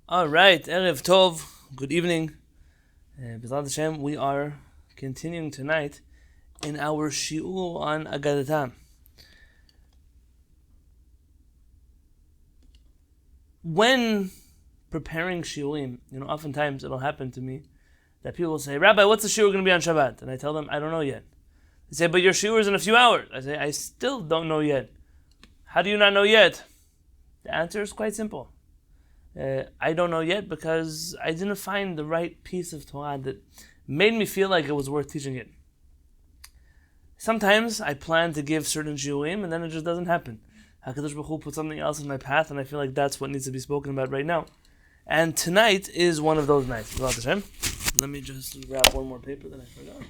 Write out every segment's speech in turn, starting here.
All right, Erev Tov, good evening. B'ezrat Hashem, we are continuing tonight in our shiur on Aggadeta. When preparing shiurim, oftentimes it'll happen to me that people will say, Rabbi, what's the shiur going to be on Shabbat? And I tell them, I don't know yet. They say, but your shiur is in a few hours. I say, I still don't know yet. How do you not know yet? The answer is quite simple. I don't know yet because I didn't find the right piece of Torah that made me feel like it was worth teaching it. Sometimes I plan to give certain shiurim and then it just doesn't happen. HaKadosh Baruch Hu put something else in my path and I feel like that's what needs to be spoken about right now. And tonight is one of those nights. Let me just grab one more paper that I forgot.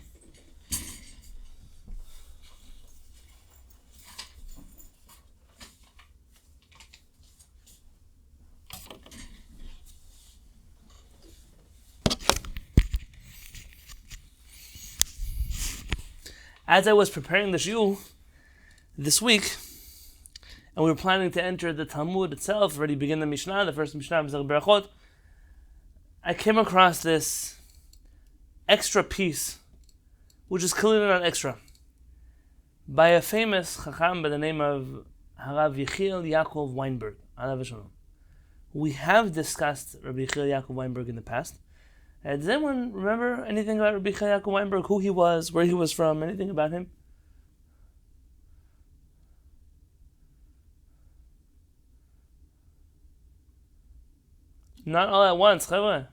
As I was preparing the shiur this week, and we were planning to enter the Talmud itself, already begin the Mishnah, the first Mishnah of Berkovitz, I came across this extra piece, which is clearly not extra, by a famous Chacham by the name of Rabbi Yechiel Yaakov Weinberg. We have discussed Rabbi Yechiel Yaakov Weinberg in the past. Does anyone remember anything about Rabbi Yechiel Yaakov Weinberg, who he was, where he was from, anything about him? Not all at once, chavre.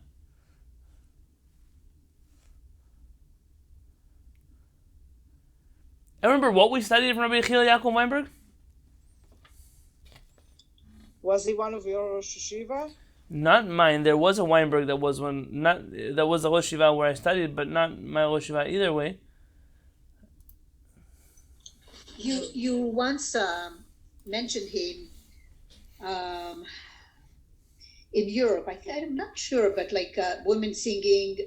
I remember what we studied from Rabbi Yechiel Yaakov Weinberg? Was he one of your Rosh Yeshiva? Not mine. There was a Weinberg that was one. That was a Rosh Yeshiva where I studied, but not my Rosh Yeshiva either way. You once mentioned him in Europe. I'm not sure, but like women singing.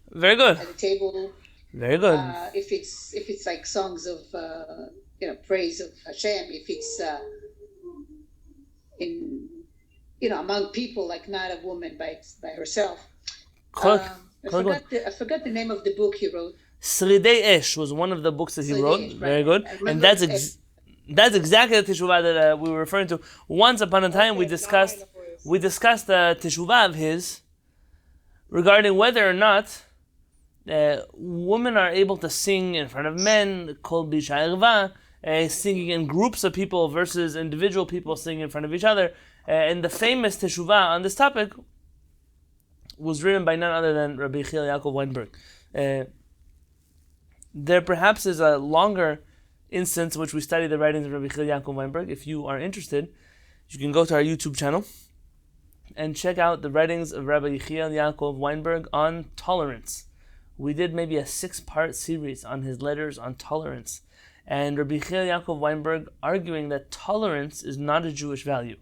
Very good. At the table. Very good. If it's like songs of praise of Hashem. If it's in among people, like not a woman by herself. I forgot the name of the book he wrote. Sridei Esh was one of the books that he wrote. Right. Very good. And that's exactly the teshuvah that we were referring to. Once upon a time, we discussed the teshuvah of his regarding whether or not women are able to sing in front of men, kol b'isha erva, singing in groups of people versus individual people singing in front of each other. And the famous teshuvah on this topic was written by none other than Rabbi Yechiel Yaakov Weinberg. There perhaps is a longer instance in which we study the writings of Rabbi Yechiel Yaakov Weinberg. If you are interested, you can go to our YouTube channel and check out the writings of Rabbi Yechiel Yaakov Weinberg on tolerance. We did maybe a 6-part series on his letters on tolerance. And Rabbi Yechiel Yaakov Weinberg arguing that tolerance is not a Jewish value.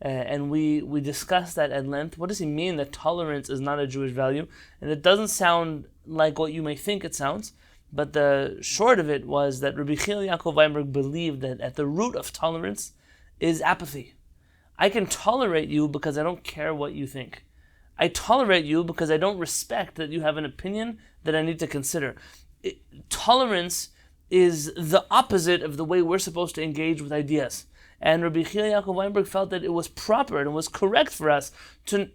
And we discussed that at length. What does he mean that tolerance is not a Jewish value? And it doesn't sound like what you may think it sounds, but the short of it was that Rabbi Yechiel Yaakov Weinberg believed that at the root of tolerance is apathy. I can tolerate you because I don't care what you think. I tolerate you because I don't respect that you have an opinion that I need to consider. Tolerance is the opposite of the way we're supposed to engage with ideas. And Rabbi Yechiel Yaakov Weinberg felt that it was proper and it was correct for us to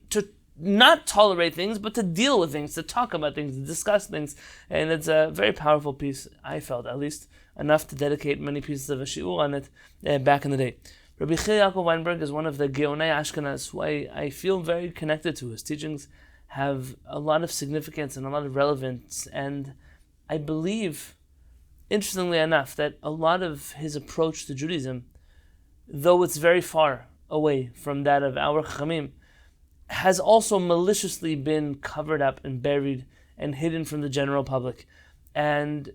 not tolerate things, but to deal with things, to talk about things, to discuss things. And it's a very powerful piece, I felt, at least, enough to dedicate many pieces of a shiur on it back in the day. Rabbi Yechiel Yaakov Weinberg is one of the Geonei Ashkenaz who I feel very connected to. His teachings have a lot of significance and a lot of relevance. And I believe, interestingly enough, that a lot of his approach to Judaism, though it's very far away from that of our Chachamim, has also maliciously been covered up and buried and hidden from the general public. And,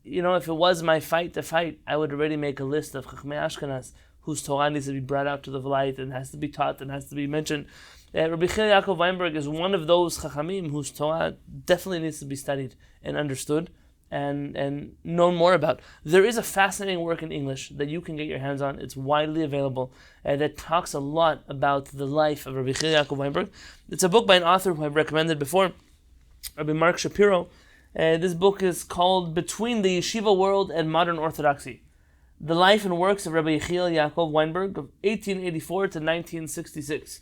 if it was my fight to fight, I would already make a list of Chachmei Ashkenaz whose Torah needs to be brought out to the light and has to be taught and has to be mentioned. Rabbi Yechiel Yaakov Weinberg is one of those Chachamim whose Torah definitely needs to be studied and understood. and known more about. There is a fascinating work in English that you can get your hands on. It's widely available, that talks a lot about the life of Rabbi Yechiel Yaakov Weinberg. It's a book by an author who I've recommended before, Rabbi Mark Shapiro. This book is called Between the Yeshiva World and Modern Orthodoxy: The Life and Works of Rabbi Yechiel Yaakov Weinberg of 1884 to 1966.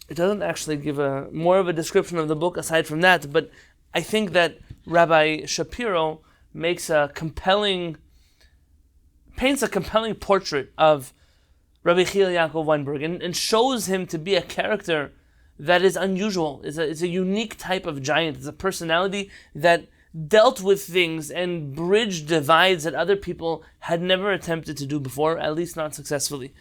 It doesn't actually give more of a description of the book aside from that, but I think that Rabbi Shapiro paints a compelling portrait of Rabbi Yechiel Yaakov Weinberg and shows him to be a character that is unusual. It's a unique type of giant. It's a personality that dealt with things and bridged divides that other people had never attempted to do before, at least not successfully.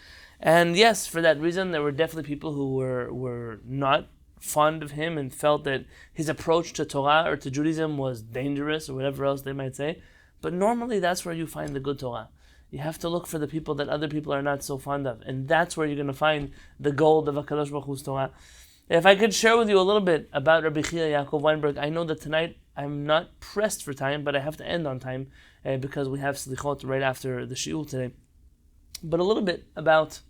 And yes, for that reason, there were definitely people who were not fond of him and felt that his approach to Torah or to Judaism was dangerous or whatever else they might say. But normally that's where you find the good Torah. You have to look for the people that other people are not so fond of, and that's where you're going to find the gold of HaKadosh Baruch Hu's Torah. If I could share with you a little bit about Rabbi Yechiel Yaakov Weinberg, I know that tonight I'm not pressed for time, but I have to end on time because we have Slichot right after the Shiur today. But a little bit about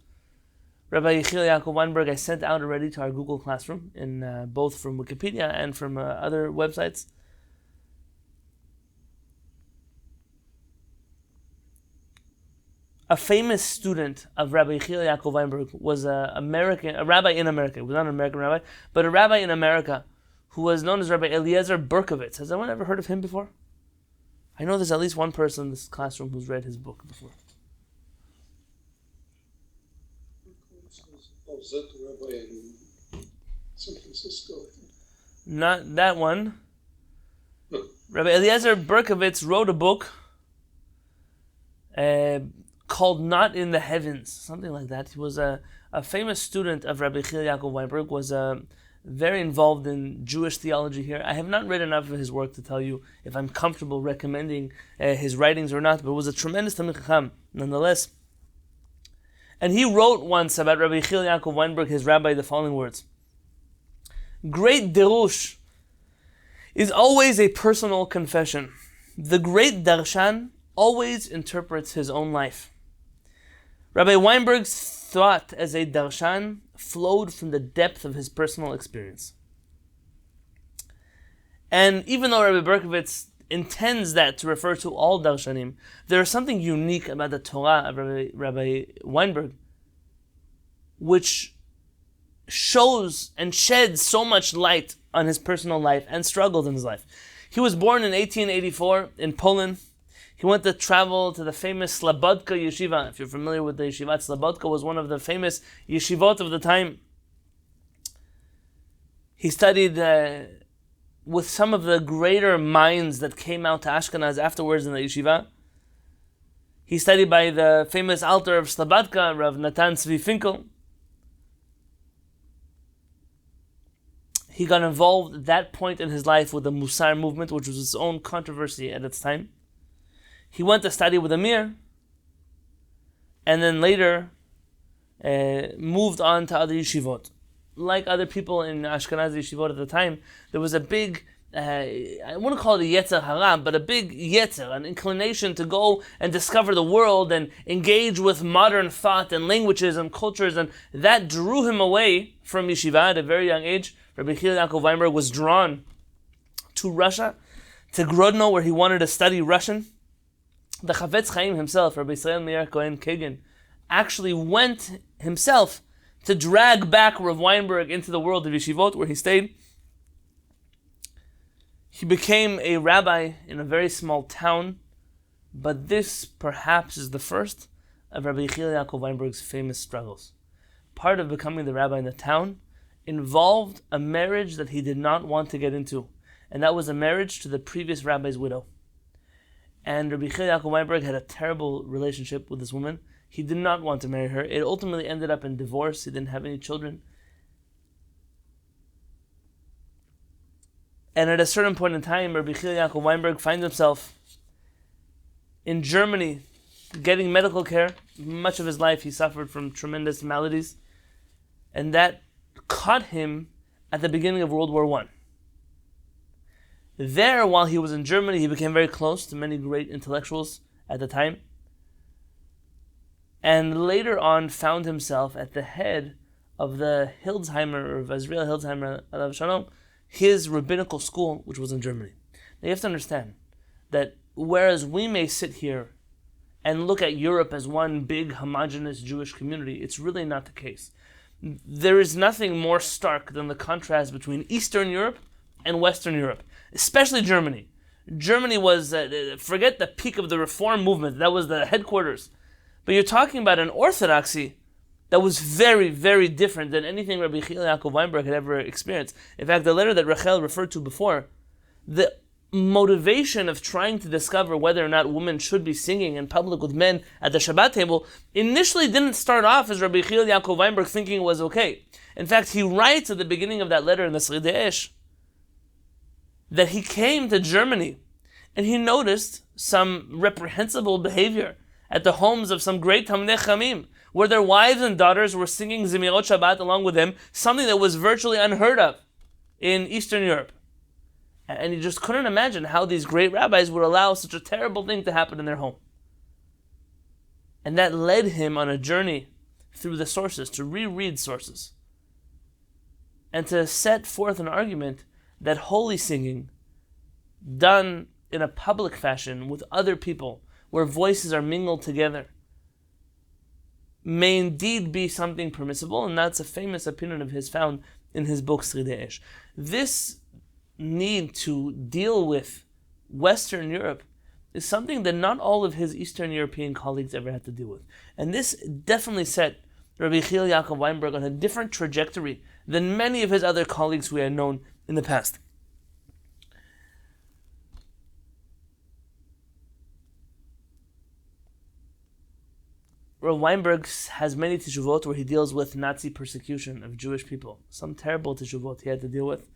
Rabbi Yechiel Yaakov Weinberg I sent out already to our Google Classroom, in both from Wikipedia and from other websites. A famous student of Rabbi Yechiel Yaakov Weinberg was a rabbi in America. He was not an American rabbi, but a rabbi in America who was known as Rabbi Eliezer Berkovitz. Has anyone ever heard of him before? I know there's at least one person in this classroom who's read his book before. Rabbi in San Francisco. Not that one. Rabbi Eliezer Berkovitz wrote a book called Not in the Heavens, something like that. He was a famous student of Rabbi Yechiel Yaakov Weinberg, was very involved in Jewish theology here. I have not read enough of his work to tell you if I'm comfortable recommending his writings or not, but it was a tremendous Talmid Chacham nonetheless. And he wrote once about Rabbi Yechiel Yaakov Weinberg, his rabbi, the following words: "Great derush is always a personal confession. The great darshan always interprets his own life." Rabbi Weinberg's thought as a darshan flowed from the depth of his personal experience. And even though Rabbi Berkovitz intends that to refer to all darshanim, there is something unique about the Torah of Rabbi Weinberg, which shows and sheds so much light on his personal life and struggles in his life. He was born in 1884 in Poland. He went to travel to the famous Slobodka yeshiva. If you're familiar with the yeshiva, Slobodka was one of the famous yeshivot of the time. He studied with some of the greater minds that came out to Ashkenaz afterwards in the yeshiva. He studied by the famous alter of Slobodka, Rav Natan Tzvi Finkel. He got involved at that point in his life with the Musar movement, which was its own controversy at its time. He went to study with Amir, and then later moved on to other yeshivot. Like other people in Ashkenazi yeshivot at the time, there was a big, I wouldn't call it a yetzer hara, but a big yetzer, an inclination to go and discover the world and engage with modern thought and languages and cultures, and that drew him away from yeshiva at a very young age. Rabbi Yechiel Yaakov Weinberg was drawn to Russia, to Grodno, where he wanted to study Russian. The Chavetz Chaim himself, Rabbi Yisrael Meir Cohen Kagan, actually went himself to drag back Rav Weinberg into the world of yeshivot, where he stayed. He became a rabbi in a very small town, but this perhaps is the first of Rabbi Yechiel Yaakov Weinberg's famous struggles. Part of becoming the rabbi in the town involved a marriage that he did not want to get into, and that was a marriage to the previous rabbi's widow. And Rabbi Yechiel Yaakov Weinberg had a terrible relationship with this woman. He did not want to marry her. It ultimately ended up in divorce. He didn't have any children. And at a certain point in time, Rabbi Yechiel Yaakov Weinberg finds himself in Germany getting medical care. Much of his life he suffered from tremendous maladies. And that caught him at the beginning of World War I. There, while he was in Germany, he became very close to many great intellectuals at the time. And later on found himself at the head of the Hildesheimer, or Azriel Hildesheimer, alav shalom, his rabbinical school, which was in Germany. Now you have to understand that whereas we may sit here and look at Europe as one big homogeneous Jewish community, it's really not the case. There is nothing more stark than the contrast between Eastern Europe and Western Europe, especially Germany. Germany was, forget the peak of the Reform movement, that was the headquarters. But you're talking about an orthodoxy that was very, very different than anything Rabbi Yechiel Yaakov Weinberg had ever experienced. In fact, the letter that Rachel referred to before, the motivation of trying to discover whether or not women should be singing in public with men at the Shabbat table initially didn't start off as Rabbi Yechiel Yaakov Weinberg thinking it was okay. In fact, he writes at the beginning of that letter in the Shiviti Night that he came to Germany and he noticed some reprehensible behavior at the homes of some great Talmidei Chamim, where their wives and daughters were singing Zemirot Shabbat along with him, something that was virtually unheard of in Eastern Europe. And he just couldn't imagine how these great rabbis would allow such a terrible thing to happen in their home. And that led him on a journey through the sources, to reread sources, and to set forth an argument that holy singing, done in a public fashion with other people, where voices are mingled together, may indeed be something permissible, and that's a famous opinion of his found in his book Shiviti Night. This need to deal with Western Europe is something that not all of his Eastern European colleagues ever had to deal with. And this definitely set Rabbi Yechiel Yaakov Weinberg on a different trajectory than many of his other colleagues we had known in the past. Rabbi Weinberg has many teshuvot where he deals with Nazi persecution of Jewish people. Some terrible teshuvot he had to deal with.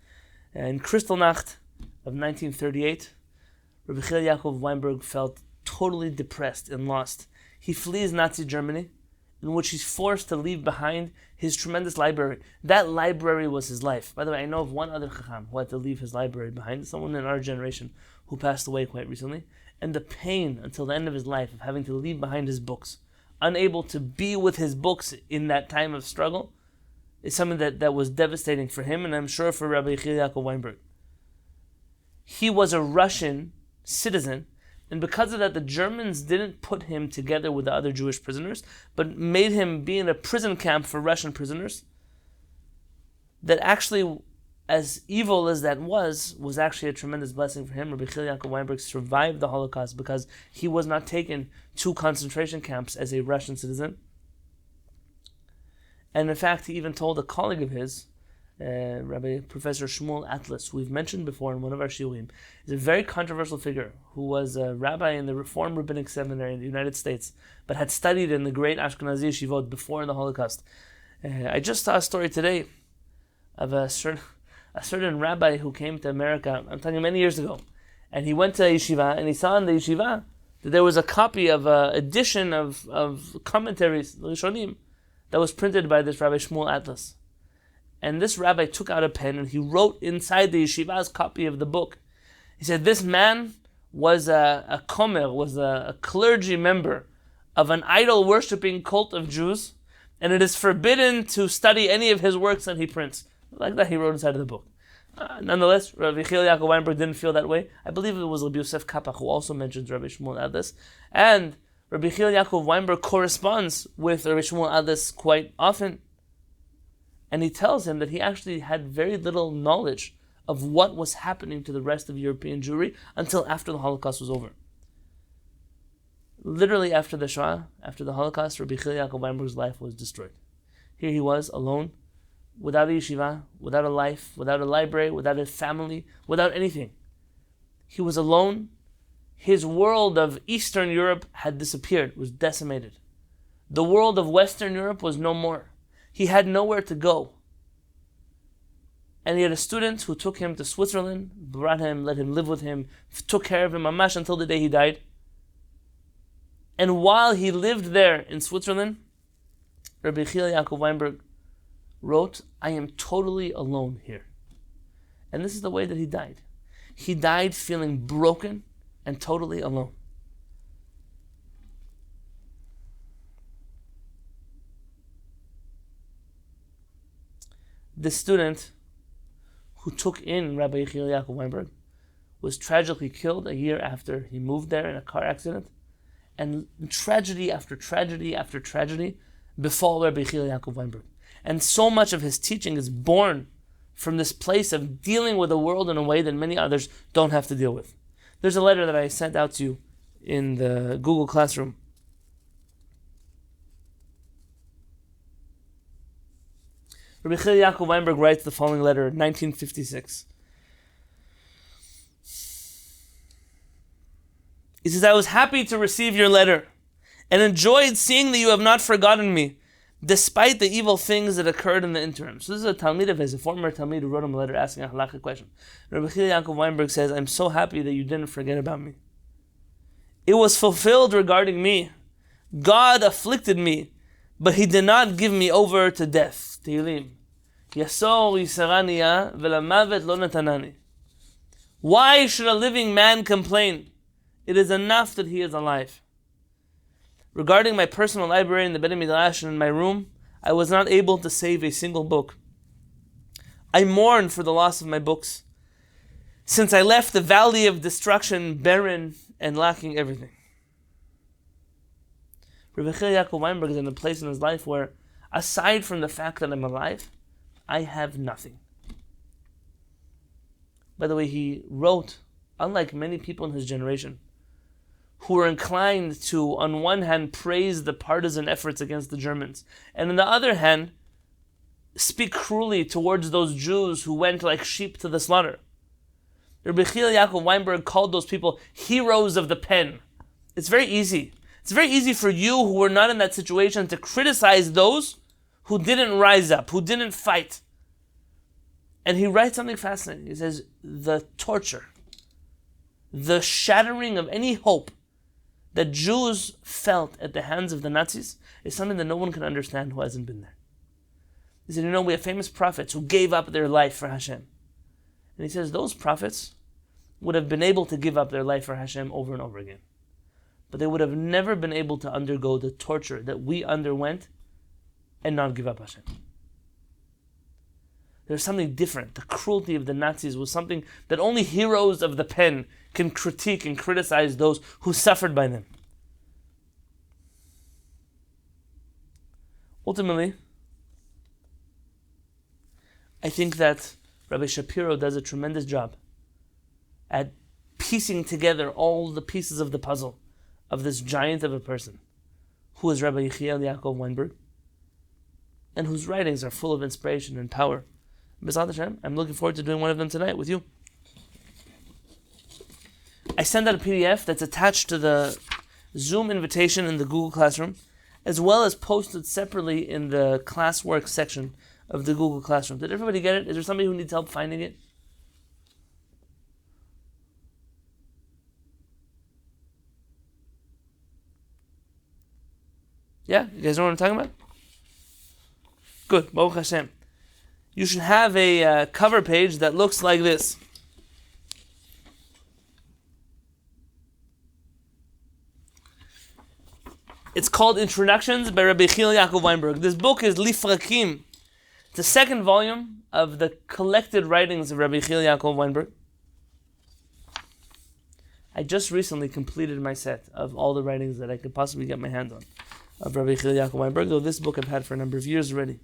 In Kristallnacht of 1938, Rabbi Yechiel Yaakov Weinberg felt totally depressed and lost. He flees Nazi Germany, in which he's forced to leave behind his tremendous library. That library was his life. By the way, I know of one other chacham who had to leave his library behind, someone in our generation who passed away quite recently, and the pain until the end of his life of having to leave behind his books, unable to be with his books in that time of struggle, is something that was devastating for him, and I'm sure for Rabbi Yechiel Yaakov Weinberg. He was a Russian citizen, and because of that, the Germans didn't put him together with the other Jewish prisoners, but made him be in a prison camp for Russian prisoners. That actually, as evil as that was actually a tremendous blessing for him. Rabbi Yechiel Yaakov Weinberg survived the Holocaust because he was not taken to concentration camps as a Russian citizen. And in fact, he even told a colleague of his, Rabbi Professor Shmuel Atlas, who we've mentioned before in one of our shiurim, is a very controversial figure who was a rabbi in the Reform Rabbinic Seminary in the United States, but had studied in the great Ashkenazi yeshivot before the Holocaust. I just saw a story today of a certain rabbi who came to America, I'm talking many years ago, and he went to a yeshiva, and he saw in the yeshiva that there was a copy of an edition of commentaries, Rishonim, that was printed by this Rabbi Shmuel Atlas. And this rabbi took out a pen and he wrote inside the yeshiva's copy of the book. He said, this man was a komer, was a clergy member of an idol-worshipping cult of Jews, and it is forbidden to study any of his works that he prints. Like that he wrote inside of the book. Nonetheless, Rabbi Yechiel Yaakov Weinberg didn't feel that way. I believe it was Rabbi Yosef Kapach who also mentions Rabbi Shmuel Atlas. And Rabbi Yechiel Yaakov Weinberg corresponds with Rabbi Shmuel Atlas quite often. And he tells him that he actually had very little knowledge of what was happening to the rest of European Jewry until after the Holocaust was over. Literally after the Shoah, after the Holocaust, Rabbi Yechiel Yaakov Weinberg's life was destroyed. Here he was, alone, without a yeshiva, without a life, without a library, without a family, without anything. He was alone. His world of Eastern Europe had disappeared, was decimated. The world of Western Europe was no more. He had nowhere to go. And he had a student who took him to Switzerland, brought him, let him live with him, took care of him, amash, until the day he died. And while he lived there in Switzerland, Rabbi Yechiel Yaakov Weinberg wrote, I am totally alone here. And this is the way that he died. He died feeling broken and totally alone. The student who took in Rabbi Yechiel Yaakov Weinberg was tragically killed a year after he moved there in a car accident. And tragedy after tragedy after tragedy befall Rabbi Yechiel Yaakov Weinberg. And so much of his teaching is born from this place of dealing with the world in a way that many others don't have to deal with. There's a letter that I sent out to you in the Google Classroom. Rabbi Yechiel Yaakov Weinberg writes the following letter in 1956. He says, I was happy to receive your letter and enjoyed seeing that you have not forgotten me, despite the evil things that occurred in the interim. So this is a Talmud of his, a former Talmud who wrote him a letter asking a Halachah question. Rabbi Yechiel Yaakov Weinberg says, I'm so happy that you didn't forget about me. It was fulfilled regarding me. God afflicted me, but he did not give me over to death. Tehillim. Yasor yisaraniya velamavet lo natanani. Why should a living man complain? It is enough that he is alive. Regarding my personal library in the Beit Midrash and in my room, I was not able to save a single book. I mourn for the loss of my books, since I left the valley of destruction barren and lacking everything. Rabbi Yechiel Yaakov Weinberg is in a place in his life where, aside from the fact that I'm alive, I have nothing. By the way, he wrote, unlike many people in his generation, who were inclined to, on one hand, praise the partisan efforts against the Germans, and on the other hand, speak cruelly towards those Jews who went like sheep to the slaughter. Rabbi Yechiel Yaakov Weinberg called those people heroes of the pen. It's very easy. It's very easy for you who were not in that situation to criticize those who didn't rise up, who didn't fight. And he writes something fascinating. He says, the torture, the shattering of any hope that Jews felt at the hands of the Nazis is something that no one can understand who hasn't been there. He said, we have famous prophets who gave up their life for Hashem. And he says, those prophets would have been able to give up their life for Hashem over and over again. But they would have never been able to undergo the torture that we underwent and not give up Hashem. There's something different. The cruelty of the Nazis was something that only heroes of the pen can critique and criticize those who suffered by them. Ultimately, I think that Rabbi Shapiro does a tremendous job at piecing together all the pieces of the puzzle of this giant of a person, who is Rabbi Yechiel Yaakov Weinberg, and whose writings are full of inspiration and power. B'ezrat Hashem, I'm looking forward to doing one of them tonight with you. I send out a PDF that's attached to the Zoom invitation in the Google Classroom, as well as posted separately in the classwork section of the Google Classroom. Did everybody get it? Is there somebody who needs help finding it? Yeah? You guys know what I'm talking about? Good. Baruch Hashem. You should have a cover page that looks like this. It's called Introductions by Rabbi Yechiel Yaakov Weinberg. This book is Lifrakim. It's the second volume of the collected writings of Rabbi Yechiel Yaakov Weinberg. I just recently completed my set of all the writings that I could possibly get my hands on of Rabbi Yechiel Yaakov Weinberg, though this book I've had for a number of years already.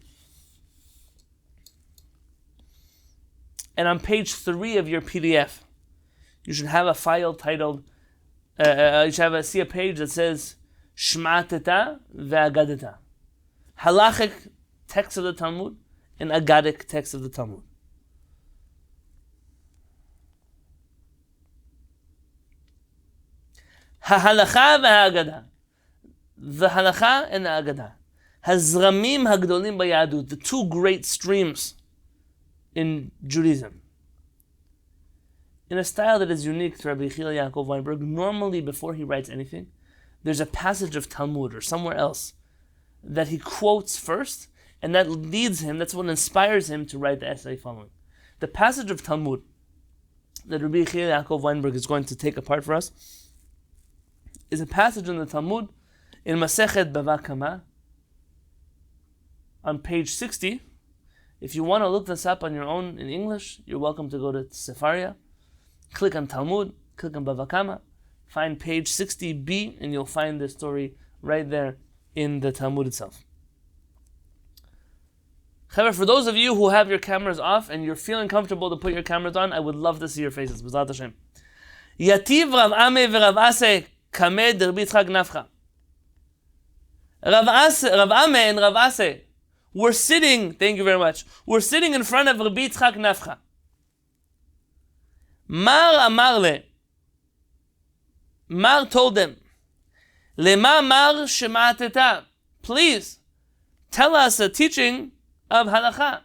And on page 3 of your PDF, you should have a file titled, you should see a page that says Shmateta ve'Aggadeta. Halachic text of the Talmud and Aggadic text of the Talmud. Halachah ve'Aggadah. The Halachah and the Aggadah. Hazramim hagdolim b'Yahadut. The two great streams in Judaism. In a style that is unique to Rabbi Yechiel Yaakov Weinberg, normally before he writes anything, there's a passage of Talmud or somewhere else that he quotes first, and that leads him, that's what inspires him to write the essay following. The passage of Talmud that Rabbi Yechiel Yaakov Weinberg is going to take apart for us is a passage in the Talmud in Masechet Bava Kama on page 60. If you want to look this up on your own in English, you're welcome to go to Sefaria, click on Talmud, click on Bava Kama, find page 60b, and you'll find the story right there in the Talmud itself. However, for those of you who have your cameras off and you're feeling comfortable to put your cameras on, I would love to see your faces. B'ezrat Hashem. Yativ Rav Ame v'Rav Ase Kameh Rabbi Yitzchak Nafcha. Rav Ame and Rav Ase were sitting, thank you very much, were sitting in front of Rabbi Yitzchak Nafcha. Mar Amar Le. Mar told them, Lema Mar Shemateta. Please, tell us a teaching of Halachah.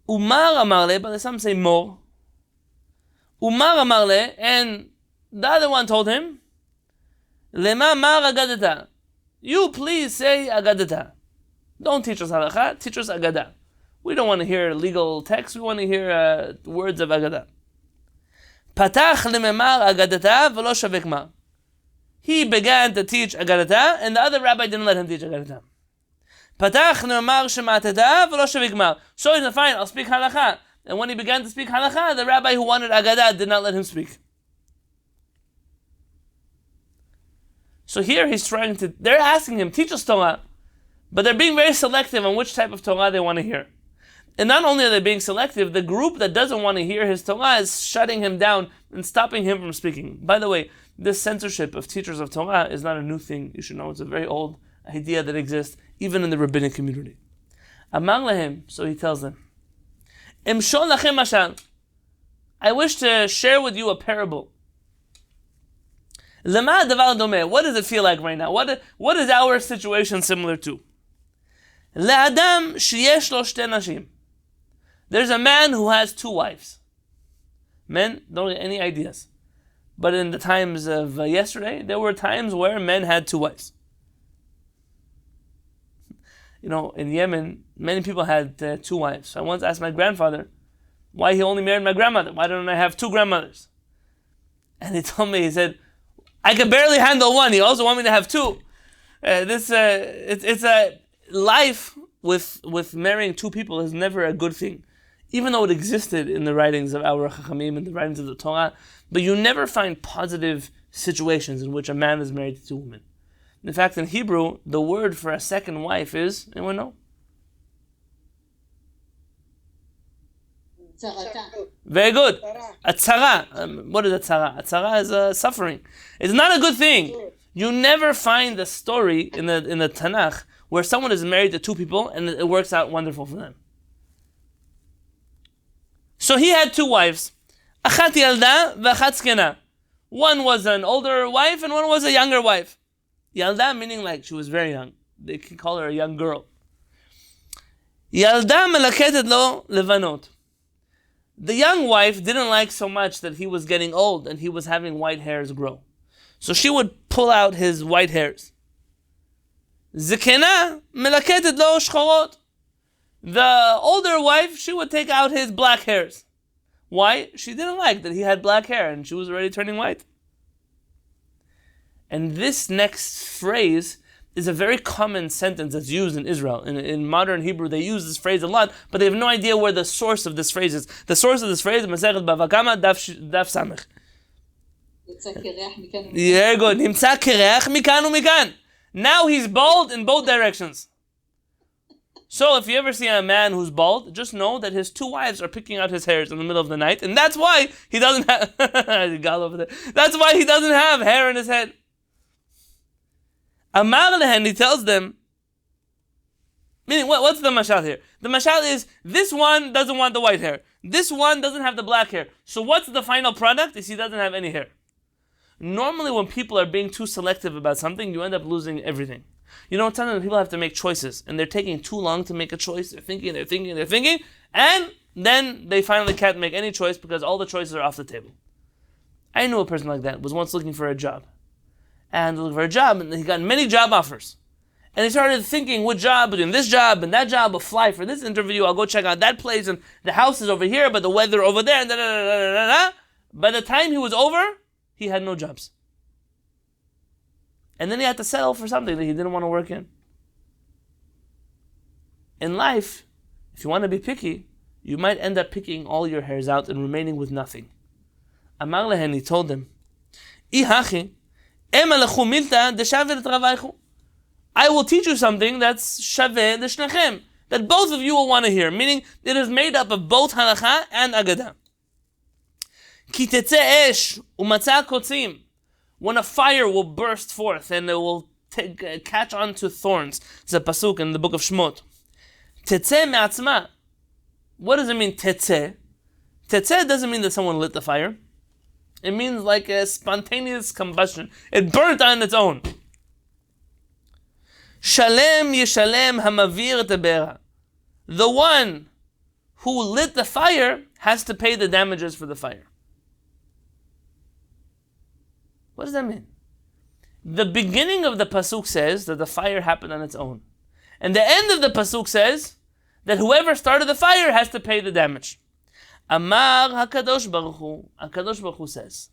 Umar Amar Le, but some say more. Umar Amar Le, and the other one told him, Lema Mar Aggadeta. You please say Aggadeta. Don't teach us Halachah, teach us Aggadah. We don't want to hear legal text, we want to hear words of Aggadah. Patach lememar Aggadeta v'lo shavek mar. He began to teach Aggadeta, and the other rabbi didn't let him teach Aggadeta. Patach lememar shemateta v'lo shavek mar. So he said, fine, I'll speak Halachah. And when he began to speak Halachah, the rabbi who wanted Aggadah did not let him speak. So here they're asking him, teach us Torah, but they're being very selective on which type of Torah they want to hear. And not only are they being selective, the group that doesn't want to hear his Torah is shutting him down and stopping him from speaking. By the way, this censorship of teachers of Torah is not a new thing. You should know it's a very old idea that exists even in the rabbinic community. Amar lahem, so he tells them, Emshol lachem mashal. I wish to share with you a parable. Lema davar domeh. What does it feel like right now? What is our situation similar to? Le'adam sheyesh lo shte nashim. There's a man who has two wives. Men don't get any ideas. But in the times of yesterday, there were times where men had two wives. You know, in Yemen, many people had two wives. I once asked my grandfather why he only married my grandmother. Why don't I have two grandmothers? And he told me, he said, I can barely handle one. He also want me to have two. It's a life with marrying two people is never a good thing. Even though it existed in the writings of our Chachamim and the writings of the Torah, but you never find positive situations in which a man is married to two women. In fact, in Hebrew, the word for a second wife is, anyone know? Very good. A tzara. What is a tzara? A tzara is a suffering. It's not a good thing. You never find the story in the Tanakh where someone is married to two people and it works out wonderful for them. So he had two wives. Achat yalda v'achat zkena. One was an older wife and one was a younger wife. Yalda meaning like she was very young. They can call her a young girl. Yalda melaketet lo levanot. The young wife didn't like so much that he was getting old and he was having white hairs grow. So she would pull out his white hairs. Zikena melaketet lo shchorot. The older wife, she would take out his black hairs. Why? She didn't like that he had black hair and she was already turning white. And this next phrase is a very common sentence that's used in Israel. In modern Hebrew, they use this phrase a lot, but they have no idea where the source of this phrase is. The source of this phrase is Masechet Bava Kama, Daf Samech. Very good. Nimtza kireach mikan umikan. Now he's bald in both directions. So if you ever see a man who's bald, just know that his two wives are picking out his hairs in the middle of the night, and that's why he doesn't have that's why he doesn't have hair in his head. Amar lehen, he tells them, meaning what's the mashal here? The mashal is this one doesn't want the white hair. This one doesn't have the black hair. So what's the final product? Is he doesn't have any hair. Normally when people are being too selective about something, you end up losing everything. You know, sometimes people have to make choices, and they're taking too long to make a choice. They're thinking, and then they finally can't make any choice because all the choices are off the table. I knew a person like that, was once looking for a job. And he got many job offers. And he started thinking, what job, between this job and that job, I'll fly for this interview, I'll go check out that place, and the house is over here, but the weather over there, and da da da da da da. By the time he was over, he had no jobs. And then he had to settle for something that he didn't want to work in. In life, if you want to be picky, you might end up picking all your hairs out and remaining with nothing. Amar lehen, he told them, I will teach you something that's shaveh l'shnechem, that both of you will want to hear, meaning it is made up of both Halachah and Aggadah. Ki tetzeh esh u'matzah kotzim, when a fire will burst forth and it will catch onto thorns. It's a pasuk in the book of Shmot. Tetzeh me'atzma. What does it mean, tetzeh? Tetzeh doesn't mean that someone lit the fire. It means like a spontaneous combustion. It burnt on its own. Shalem yeshalem hamavir tebe'era. The one who lit the fire has to pay the damages for the fire. What does that mean? The beginning of the pasuk says that the fire happened on its own. And the end of the pasuk says that whoever started the fire has to pay the damage. Amar HaKadosh Baruch Hu says,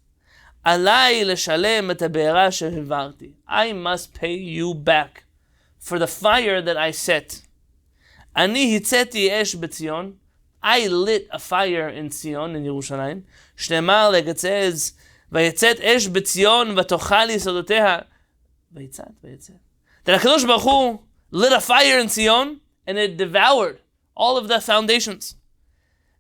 Alai leshalem et habe'era shehivarti. I must pay you back for the fire that I set. Ani hitzeti esh b'tzion. I lit a fire in Zion, in Yerushalayim. Shneimar, like it says, Vayetzet esh b'tzion v'tochal yisodoteha. Vayetzet. That HaKadosh Baruch Hu lit a fire in Zion, and it devoured all of the foundations.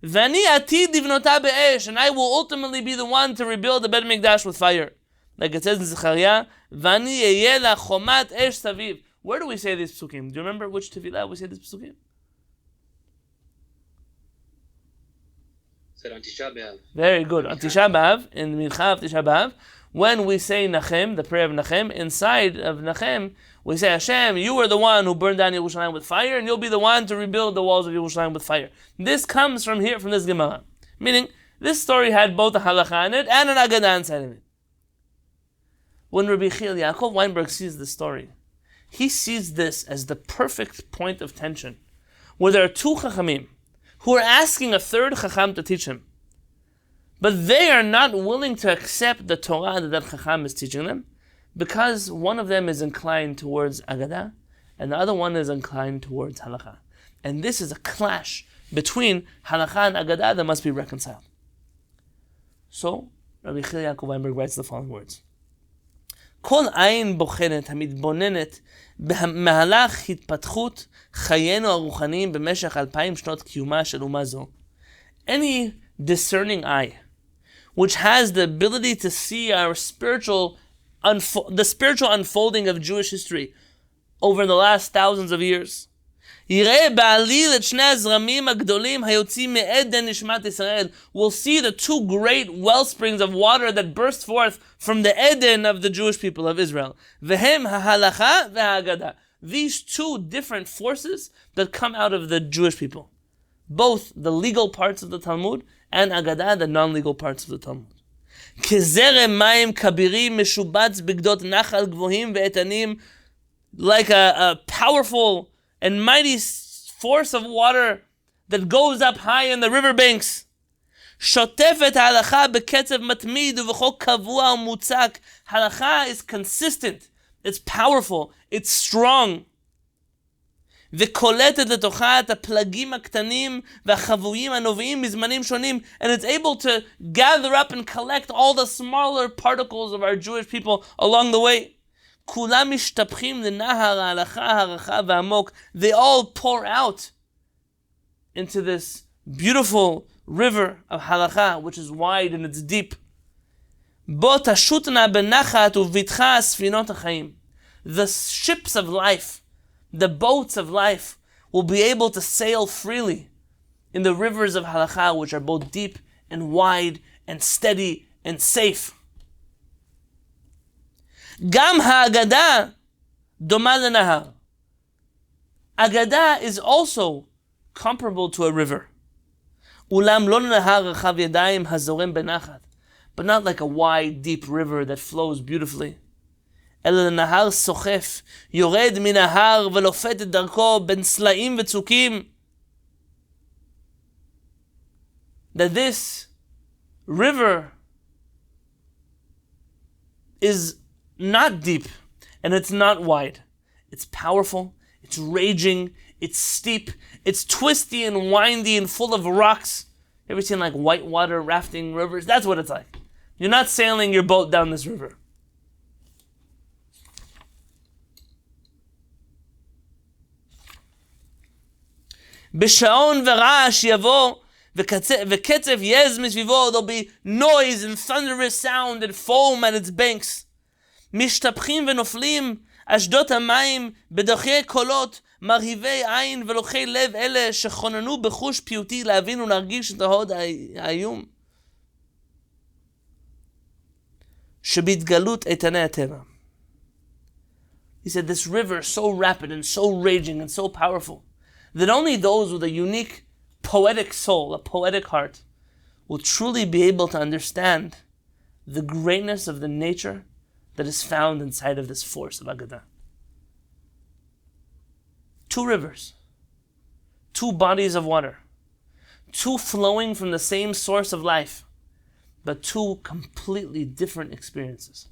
V'ani atid livnota be'esh, and I will ultimately be the one to rebuild the Beit Mikdash with fire. Like it says in Zechariah, V'ani eyeh la chomat esh saviv. Where do we say these psukim? Do you remember which tefillah we say these psukim? Said on Tisha B'Av. Very good. On Tisha B'Av, in Mincha of Tisha B'Av, when we say Nachem, the prayer of Nachem, inside of Nachem, we say, Hashem, you were the one who burned down Yerushalayim with fire, and you'll be the one to rebuild the walls of Yerushalayim with fire. This comes from here, from this Gemara. Meaning, this story had both a Halachah in it and an Aggadah inside of it. When Rabbi Yechiel Yaakov Weinberg sees this story, he sees this as the perfect point of tension, where there are two Chachamim who are asking a third Chacham to teach him. But they are not willing to accept the Torah that Chacham is teaching them, because one of them is inclined towards Aggadah, and the other one is inclined towards Halachah. And this is a clash between Halachah and Aggadah that must be reconciled. So, Rabbi Yechiel Yaakov Weinberg writes the following words. כל עין בוחנת המתבוננת במהלך התפתחות חיינו הרוחניים במשך 2000 שנות קיומה של אומה זו. Any discerning eye, which has the ability to see our the spiritual unfolding of Jewish history over the last thousands of years, יראה בעליל את שני הזרמים הגדולים היוצאים מעדן נשמת ישראל. Will see the two great wellsprings of water that burst forth from the Eden of the Jewish people of Israel. והם ההלכה והאגדה. These two different forces that come out of the Jewish people. Both the legal parts of the Talmud and Aggadah, the non-legal parts of the Talmud. כזרם מים כבירים משובץ בגדות נחל גבוהים ואיתנים, like a powerful and mighty force of water that goes up high in the riverbanks. שוטפת ההלכה בקצב מתמיד ובחוק קבוע ומוצק. Halachah is consistent, it's powerful, it's strong. וקולטת לתוכה את הפלגים הקטנים והחבויים הנובעים מזמנים שונים, and it's able to gather up and collect all the smaller particles of our Jewish people along the way. כולם משתפכים לנהר ההלכה הרחב והעמוק. They all pour out into this beautiful river of halakha, which is wide and it's deep. בו תשותנה בנחת ובטחה ספינות החיים. The ships of life, the boats of life, will be able to sail freely in the rivers of halakha, which are both deep and wide and steady and safe. גם האגדה דומה לנהר. Aggadah is also comparable to a river. אולם לא לנהר רחב ידיים הזורם בנחת, but not like a wide, deep river that flows beautifully. אלא לנהר סוחף, יורד מן ההר ולופת את דרכו בין סלעים וצוקים. That this river is not deep and it's not wide. It's powerful, it's raging, it's steep, it's twisty and windy and full of rocks. You ever seen like whitewater rafting rivers? That's what it's like. You're not sailing your boat down this river. בשעון ורעש יבוא וקצב יז מסביבו. There'll be noise and thunderous sound and foam at its banks. משתפכים ונופלים אשדות המים בדרכי קולות מרהיבי עין ולוקחי לב אלה שכוננו בחוש פיוטי להבין ולהרגיש את ההוד האיום שבהתגלות איתני הטבע. He said this river is so rapid and so raging and so powerful that only those with a unique poetic soul, a poetic heart, will truly be able to understand the greatness of the nature that is found inside of this force of Aggadah. Two rivers, two bodies of water, two flowing from the same source of life, but two completely different experiences.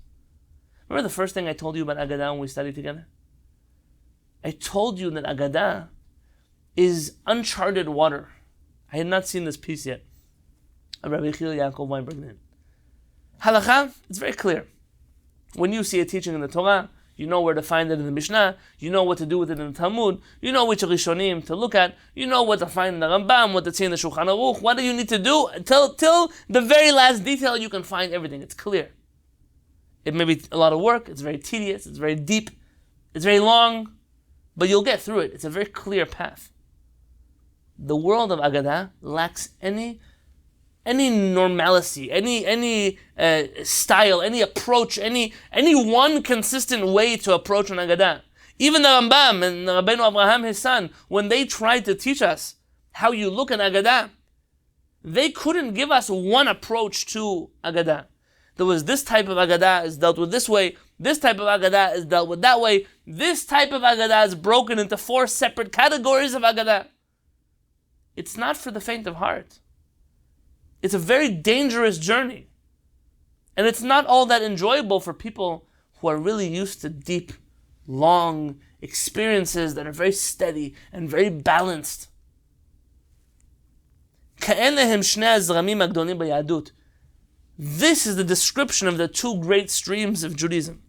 Remember the first thing I told you about Aggadah when we studied together? I told you that Aggadah is uncharted water. I had not seen this piece yet. Rabbi Yechiel Yaakov Weinberg did. Halachah, it's very clear. When you see a teaching in the Torah, you know where to find it in the Mishnah, you know what to do with it in the Talmud, you know which Rishonim to look at, you know what to find in the Rambam, what to see in the Shulchan Aruch. What do you need to do? Till the very last detail, you can find everything. It's clear. It may be a lot of work, it's very tedious, it's very deep, it's very long, but you'll get through it. It's a very clear path. The world of Aggadah lacks any normalcy, any style, any approach, any one consistent way to approach an Aggadah. Even the Rambam and Rabbeinu Abraham, his son, when they tried to teach us how you look at Aggadah, they couldn't give us one approach to Aggadah. There was this type of Aggadah is dealt with this way, this type of Aggadah is dealt with that way, this type of Aggadah is broken into 4 separate categories of Aggadah. It's not for the faint of heart. It's a very dangerous journey. And it's not all that enjoyable for people who are really used to deep, long experiences that are very steady and very balanced. This is the description of the 2 great streams of Judaism.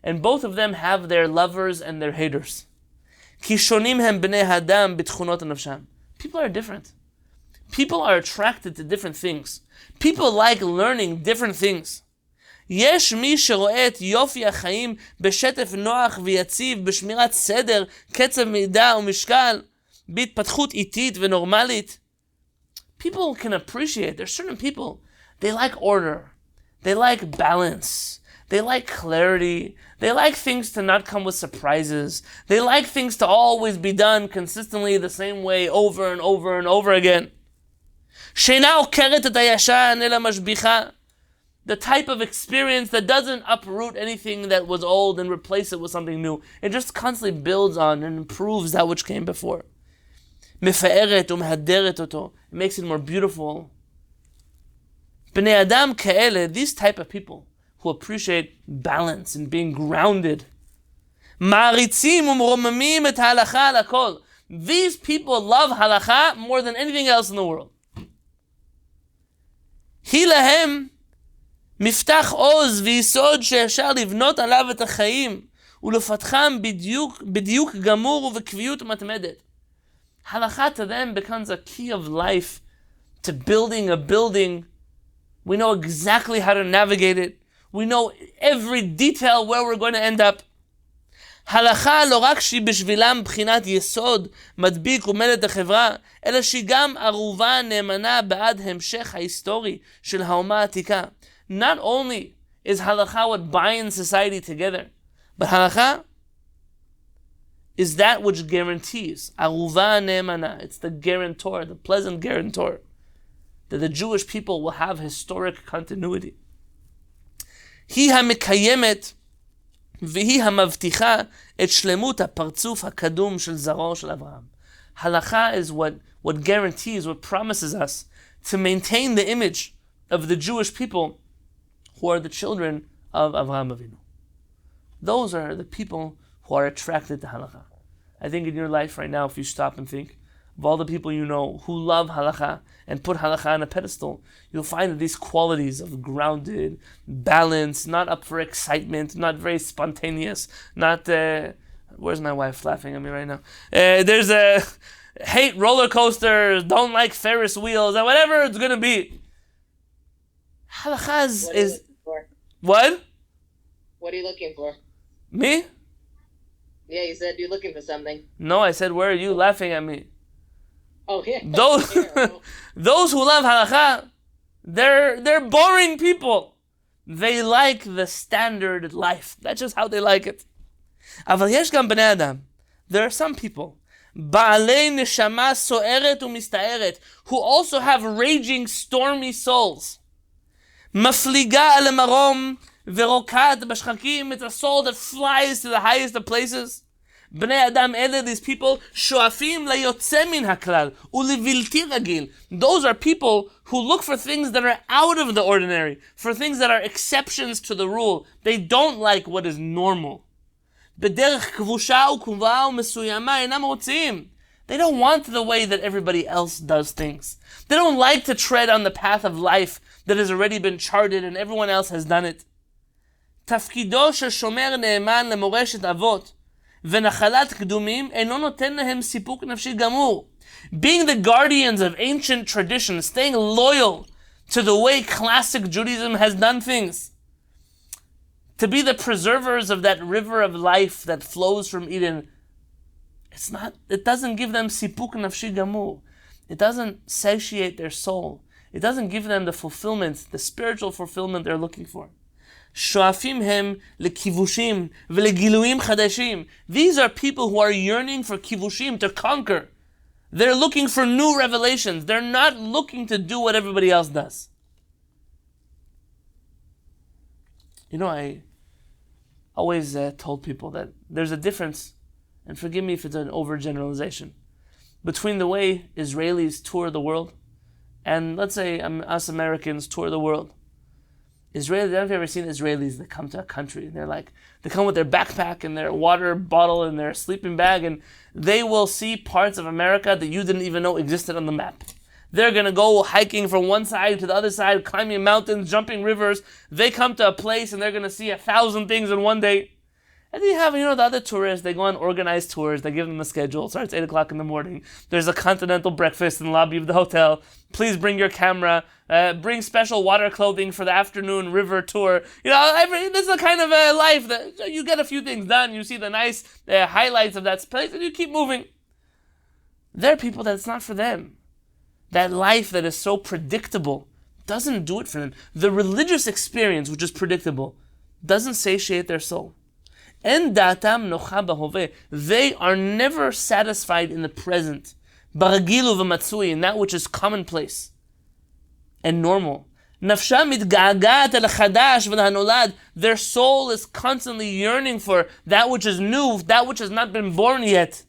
And both of them have their lovers and their haters. People are different. People are attracted to different things. People like learning different things. יש מי שרואה את יופי החיים בשטף נוח ויציב, בשמירת סדר, קצב מידע ומשקל, בהתפתחות איטית ונורמלית. People can appreciate, there's certain people, they like order, they like balance, they like clarity, they like things to not come with surprises, they like things to always be done consistently the same way over and over and over again. שינה עוקרת את הישן אלא משביחה. The type of experience that doesn't uproot anything that was old and replace it with something new. It just constantly builds on and improves that which came before. מפארת ומהדרת אותו. It makes it more beautiful. בני אדם כאלה, these type of people who appreciate balance and being grounded. מעריצים ומרוממים את ההלכה על הכל. These people love halachah more than anything else in the world. היא להם מפתח עוז ויסוד שאפשר לבנות עליו את החיים ולפתחם בדיוק גמור ובקביעות מתמדת. Halachah to them becomes a key of life to building a building. We know exactly how to navigate it. We know every detail where we're going to end up. הלכה לא רק שהיא בשבילם בחינת יסוד, מדביק ומלט החברה, אלא שהיא גם ערובה נאמנה בעד המשך ההיסטורי של האומה העתיקה. Not only is halakha what binds society together, but halakha is that which guarantees, aruva ne'emana, it's the guarantor, the pleasant guarantor, that the Jewish people will have historic continuity. היא המקיימת והיא המבטיחה את שלמות הפרצוף הקדום של זרעו של אברהם. Halachah is what guarantees, what promises us to maintain the image of the Jewish people who are the children of Avraham Avinu. Those are the people who are attracted to halachah. I think in your life right now, if you stop and think of all the people you know who love halachah and put halachah on a pedestal, you'll find that these qualities of grounded, balanced, not up for excitement, not very spontaneous, not... where's my wife laughing at me right now? There's a hate roller coasters, don't like Ferris wheels, and whatever it's going to be. Halachah is... What? What are you looking for? Me? Yeah, you said you're looking for something. No, I said, where are you laughing at me? Oh, yeah. Those who love halachah, they're boring people. They like the standard life. That's just how they like it. אבל יש גם בני אדם. There are some people, בעלי נשמה סוערת ומסתערת, who also have raging, stormy souls. מפליגה על המרום ורוקעת בשחקים. It's a soul that flies to the highest of places. בני אדם אלה, these people, שואפים ליוצא מן הכלל ולבלתי רגיל. Those are people who look for things that are out of the ordinary, for things that are exceptions to the rule. They don't like what is normal. בדרך כבושה וקבועה ומסוימה אינם רוצים. They don't want the way that everybody else does things. They don't like to tread on the path of life that has already been charted and everyone else has done it. תפקידו של שומר נאמן למורשת אבות ונחלת קדומים אינו נותן להם סיפוק נפשי גמור. Being the guardians of ancient traditions, staying loyal to the way classic Judaism has done things, to be the preservers of that river of life that flows from Eden, it doesn't give them sipuk nafshi gamur. It doesn't satiate their soul. It doesn't give them the fulfillment, the spiritual fulfillment they're looking for. שואפים הם לכיבושים ולגילויים חדשים. These are people who are yearning for kivushim, to conquer. They're looking for new revelations. They're not looking to do what everybody else does. You know, I always told people that there's a difference, and forgive me if it's an overgeneralization, between the way Israelis tour the world and, let's say, us Americans tour the world. Israelis, I don't know if you've ever seen Israelis that come to a country and they come with their backpack and their water bottle and their sleeping bag, and they will see parts of America that you didn't even know existed on the map. They're going to go hiking from one side to the other side, climbing mountains, jumping rivers. They come to a place and they're going to see 1,000 things in one day. And then you have, the other tourists, they go on organized tours, they give them a schedule. It starts 8 o'clock in the morning. There's a continental breakfast in the lobby of the hotel. Please bring your camera. Bring special water clothing for the afternoon river tour. This is the kind of life that you get a few things done. You see the nice highlights of that place and you keep moving. There are people that it's not for them. That life that is so predictable doesn't do it for them. The religious experience, which is predictable, doesn't satiate their soul. En datam nocha bahove. They are never satisfied in the present. Baragilu v'matzui, in that which is commonplace and normal. Nafsha mitga'agat el chadash v'hanolad. Their soul is constantly yearning for that which is new, that which has not been born yet.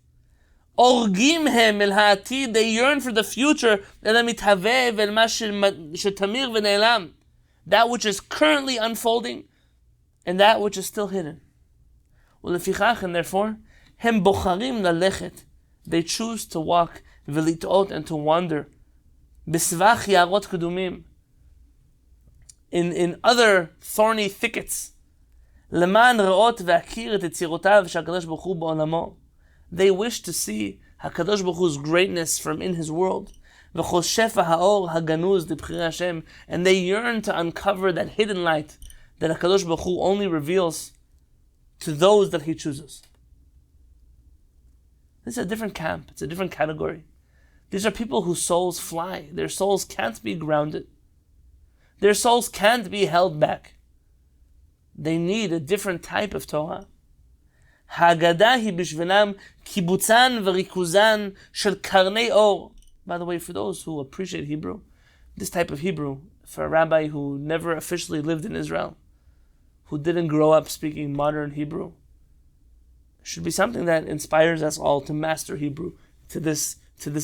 Orgim hem el ha'atid. They yearn for the future. El mithaveh vel ma shetamir v'ne'elam. That which is currently unfolding and that which is still hidden. ולפיכך, and therefore, הם בוחרים ללכת. They choose to walk, ולטעות, and to wander. בסבך יערות קדומים. In other thorny thickets. למען ראות והכיר את יצירותיו שהקדוש ברוך הוא בעולמו. They wish to see HaKadosh Baruch Hu's greatness from in his world. וכל שפע האור הגנוז לבחירי השם. And they yearn to uncover that hidden light that HaKadosh Baruch Hu only reveals to those that he chooses. This is a different camp. It's a different category. These are people whose souls fly. Their souls can't be grounded. Their souls can't be held back. They need a different type of Torah. Aggadah hi bishvilam kibutzan v'rikuzan shel karnei or. By the way, for those who appreciate Hebrew, this type of Hebrew, for a rabbi who never officially lived in Israel, who didn't grow up speaking modern Hebrew. It should be something that inspires us all to master Hebrew to this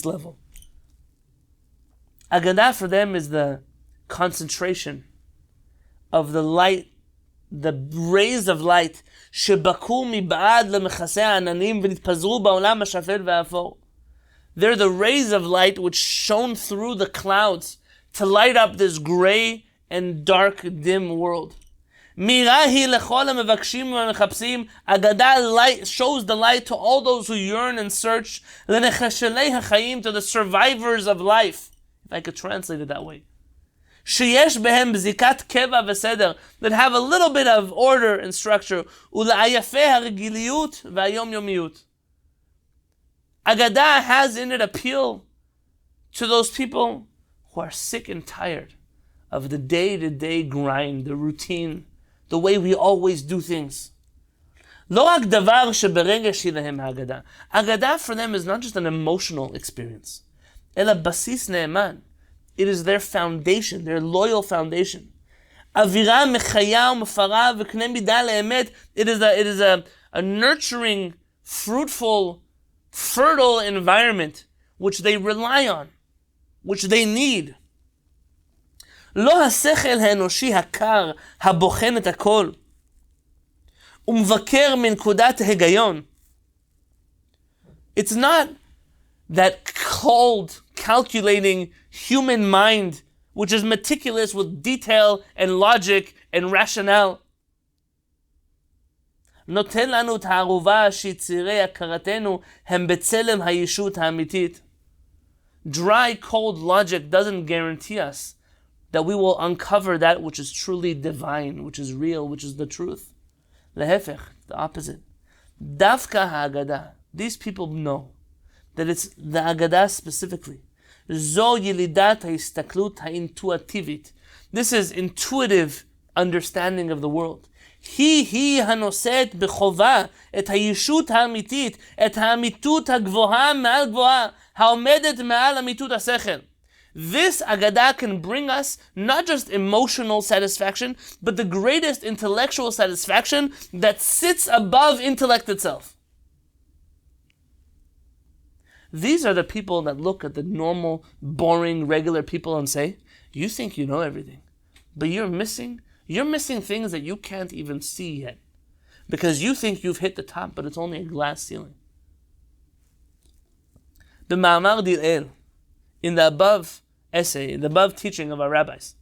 level. Aggadah for them is the concentration of the light, the rays of light, שבקעו מבעד למכסה העננים ונתפזרו בעולם השפל והאפור. They're the rays of light which shone through the clouds to light up this gray and dark, dim world. Mirahi lechol hamevakshim v'mechapsim. Aggadah light shows the light to all those who yearn and search. Lenechashelei hachayim, to the survivors of life, if I could translate it that way. Sheyesh behem bzikat keva v'seder, that have a little bit of order and structure. Ula'ayafeh harigiliyut v'ayom yomiyut. Aggadah has in it appeal to those people who are sick and tired of the day-to-day grind, the routine, the way we always do things. לא רק דבר שברגש היא להם ההגדה. Aggadah for them is not just an emotional experience, אלא בסיס נאמן. It is their foundation, their loyal foundation. אווירה מחיה ומפרה וקנה מידה לאמת. It is a nurturing, fruitful, fertile environment which they rely on, which they need. לא השכל האנושי הקר הבוחן את הכל ומבקר מנקודת היגיון. It's not that cold, calculating human mind which is meticulous with detail and logic and rationale. נותן לנו את הערובה שיצירי הכרתנו הם בצלם הישות האמיתית. Dry, cold logic doesn't guarantee us that we will uncover that which is truly divine, which is real, which is the truth. Lehefech, the opposite. Dafka ha'agadah. These people know that it's the Aggadah specifically. Zo yilidat ha'istaklut ha'intuitivit. This is intuitive understanding of the world. היא הנושאת בחובה את הישות האמיתית, את האמיתות הגבוהה מעל גבוהה, העומדת מעל אמיתות השכל. This Aggadah can bring us not just emotional satisfaction, but the greatest intellectual satisfaction that sits above intellect itself. These are the people that look at the normal, boring, regular people and say, you think you know everything, but you're missing things that you can't even see yet, because you think you've hit the top, but it's only a glass ceiling. The Ma'amar Dil'el, in the above essay, in the above teaching of our rabbis,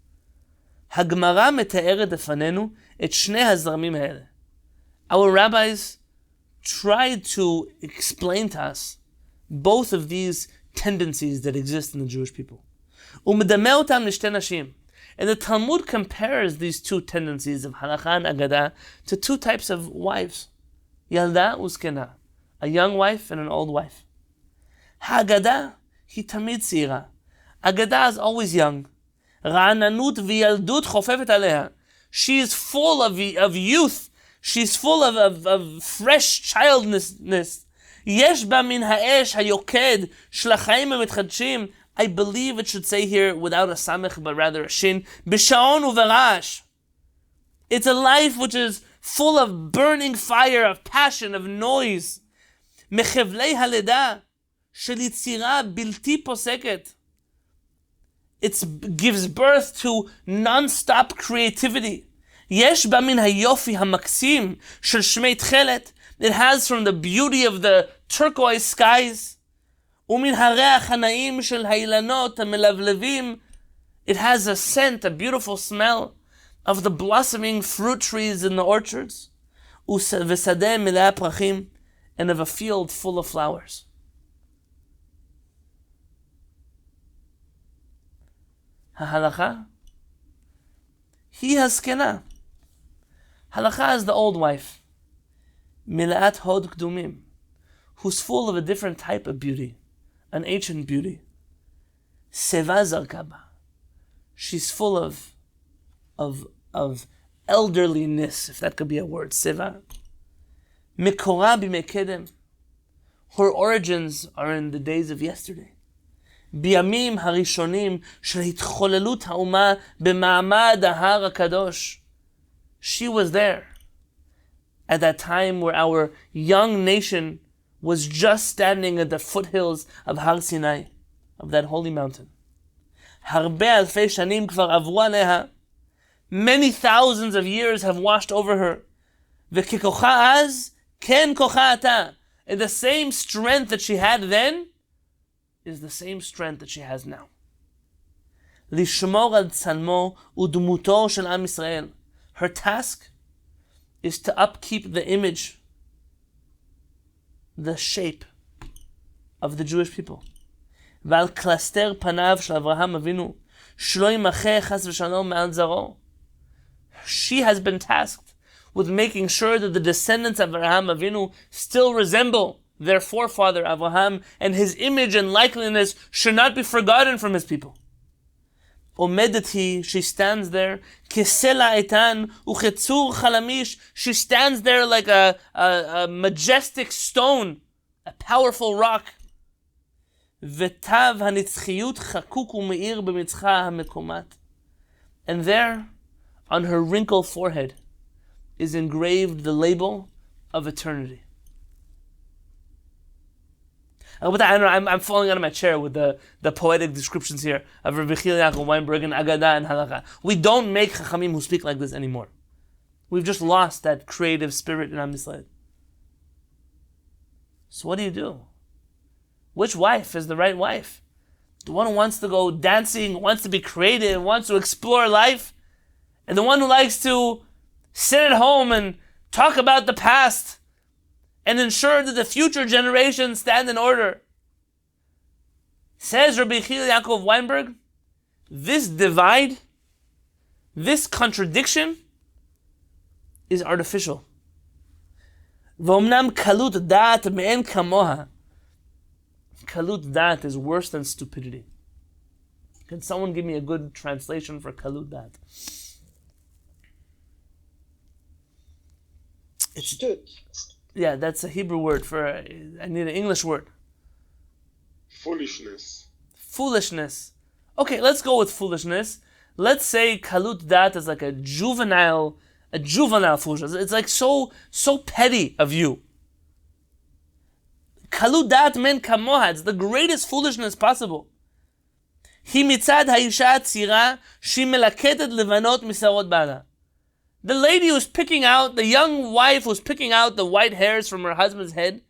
הגמרא מתארת לפנינו את שני הזרמים האלה. Our rabbis tried to explain to us both of these tendencies that exist in the Jewish people. ומדמה אותם לשתי נשים. And the Talmud compares these two tendencies of Halachah and Aggadah to two types of wives. Yalda uskena, a young wife and an old wife. Ha'Aggadah hi tamid tzira. Aggadah is always young. Ra'ananut v'yaldut chofefet aleha. She is full of youth. She's full of fresh childness. Yesh ba min ha'esh ha'yoked shlachayim ha'mitchadshim. I believe it should say here without a samech but rather a shin. B'sha'on u'verash. It's a life which is full of burning fire, of passion, of noise. Mechevlei haleda shel yitzira bilti poseket. It gives birth to non-stop creativity. Yesh ba min hayofi hamaksim shel shmei tchelet. It has from the beauty of the turquoise skies. ומן הריח הנעים של האילנות המלבלבים. It has a scent, a beautiful smell of the blossoming fruit trees in the orchards. ושדה מלאה פרחים, and of a field full of flowers. ההלכה היא הזקנה. Halachah is the old wife. מלאת הוד קדומים, who's full of a different type of beauty. An ancient beauty. Seva zarkaba. She's full of elderliness, if that could be a word. Seva. Mikora bimekedem. Her origins are in the days of yesterday. Biyamim harishonim shel hitcholelut ha'uma b'ma'amad ha'har hakadosh. She was there at that time where our young nation was just standing at the foothills of Har Sinai, of that holy mountain. Harbe alfei shanim kvar avru aleha. Many thousands of years have washed over her. V'kikocha az, ken kocha ata. And the same strength that she had then is the same strength that she has now. Lishmor al tzalmo udmuto shel Am Yisrael. Her task is to upkeep the image, the shape of the Jewish people. Val klaster panav shel Avraham Avinu shlo yimacheh chas v'shalom me'al zaro. She has been tasked with making sure that the descendants of Avraham Avinu still resemble their forefather Avraham, and his image and likeliness should not be forgotten from his people. Omedeti, she stands there. Kesela etan uchetzur chalamish. She stands there like a majestic stone, a powerful rock. Vetav hanitzchiyut chakuk umeir b'mitzcha hamekomat. And there, on her wrinkled forehead, is engraved the label of eternity. I'm falling out of my chair with the poetic descriptions here of Rabbi Yechiel Yaakov Weinberg and Aggadah and Halachah. We don't make Chachamim who speak like this anymore. We've just lost that creative spirit in Am Yisrael. So what do? Which wife is the right wife? The one who wants to go dancing, wants to be creative, wants to explore life, and the one who likes to sit at home and talk about the past and ensure that the future generations stand in order. Says Rabbi Yechiel Yaakov Weinberg, this divide, this contradiction is artificial. V'omnam kalut da'at me'en kamoha. Kalut da'at is worse than stupidity. Can someone give me a good translation for kalut da'at? It's yeah, that's a Hebrew word for, I need an English word. Foolishness. Foolishness. Okay, let's go with foolishness. Let's say kalut dat is like a juvenile foolishness. It's like so petty of you. Kalut dat men kamoha. It's the greatest foolishness possible. Hi mitzad haisha tzira shi melaketet levanot misarot bala. The lady who's picking out, the young wife who's picking out the white hairs from her husband's head,